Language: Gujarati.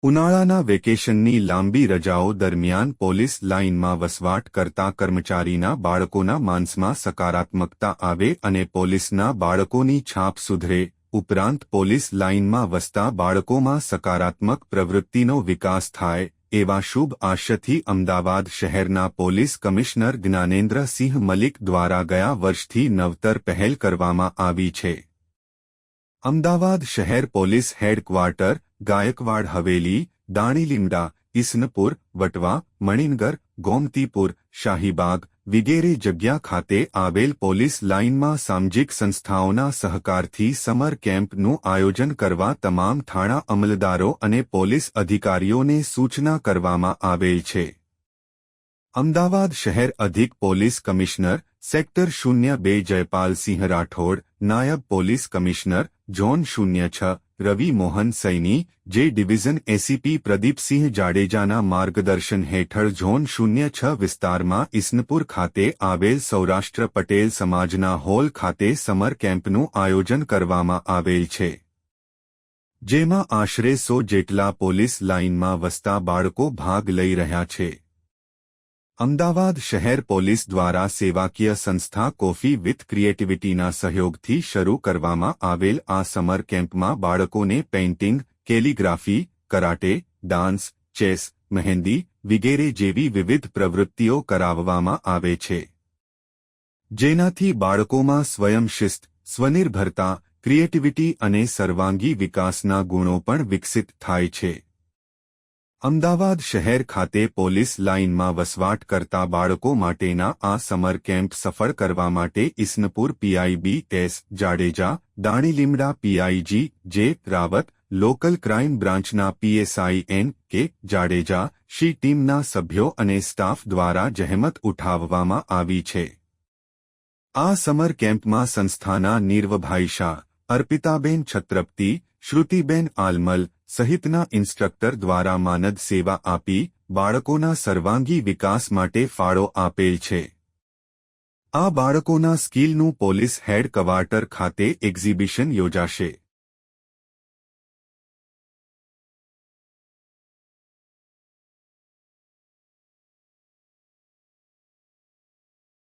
ઉનાળાના વેકેશનની લાંબી રજાઓ દરમિયાન પોલીસ લાઇનમાં વસવાટ કરતા કર્મચારીના બાળકોના માનસમાં સકારાત્મકતા આવે અને પોલીસના બાળકોની છાપ સુધરે, ઉપરાંત પોલીસ લાઇનમાં વસતા બાળકોમાં સકારાત્મક પ્રવૃત્તિનો વિકાસ થાય, એવા શુભ આશયથી અમદાવાદ શહેરના પોલીસ કમિશનર જ્ઞાનેન્દ્રસિંહ મલિક દ્વારા ગયા વર્ષથી નવતર પહેલ કરવામાં આવી છે. અમદાવાદ શહેર પોલીસ હેડક્વાર્ટર, ગાયકવાડ હવેલી, દાણીલીમડા, ઇસનપુર, વટવા, મણિનગર, ગોમતીપુર, શાહીબાગ વગેરે જગ્યા ખાતે આવેલ પોલીસ લાઇનમાં સામાજિક સંસ્થાઓના સહકારથી સમર કેમ્પનું આયોજન કરવા તમામ થાણા અમલદારો અને પોલીસ અધિકારીઓને સૂચના કરવામાં આવેલ છે. અમદાવાદ શહેર અધિક police commissioner sector 02 Jaypalsinh Rathod, નાયબ પોલીસ કમિશનર ઝોન 06 રવિ મોહન સૈની, જે ડિવિઝન એસીપી પ્રદીપસિંહ જાડેજાના માર્ગદર્શન હેઠળ ઝોન 06 વિસ્તારમાં ઇસનપુર ખાતે આવેલ સૌરાષ્ટ્ર પટેલ સમાજના હોલ ખાતે સમર કેમ્પનું આયોજન કરવામાં આવેલ છે, જેમાં આશરે 100 જેટલા પોલીસ લાઇનમાં વસતા બાળકો ભાગ લઈ રહ્યા છે. અમદાવાદ શહેર પોલીસ દ્વારા સેવાકીય સંસ્થા કોફી વિથ ક્રિએટિવિટીના સહયોગથી શરૂ કરવામાં આવેલ આ સમર કેમ્પમાં બાળકોને painting, calligraphy, karate, dance, chess, mehndi વગેરે જેવી વિવિધ પ્રવૃત્તિઓ કરાવવામાં આવે છે, જેનાથી બાળકોમાં સ્વયંશિસ્ત, સ્વનિર્ભરતા, ક્રિએટિવિટી અને સર્વાંગી વિકાસના ગુણો પણ વિકસિત થાય છે. અમદાવાદ શહેર ખાતે પોલીસ લાઇનમાં વસવાટ કરતા બાળકો માટેના આ સમર કેમ્પ સફળ કરવા માટે Isanpur PI B S. Jadeja, Danilimda PI G J. Rawat, local crime બ્રાન્ચના પીએસઆઈ એન.કે. જાડેજા, શી ટીમના સભ્યો અને સ્ટાફ દ્વારા જહેમત ઉઠાવવામાં આવી છે. આ સમર કેમ્પમાં સંસ્થાના નીરવભાઈ શાહ, અર્પિતાબેન છત્રપતિ, શ્રુતિબેન આલમલ સહિતના ઇન્સ્ટ્રક્ટર દ્વારા માનદ સેવા આપી બાળકોના સર્વાંગી વિકાસ માટે ફાળો આપેલ છે. આ બાળકોના સ્કિલનું પોલીસ હેડક્વાર્ટર ખાતે એક્ઝિબિશન યોજાશે.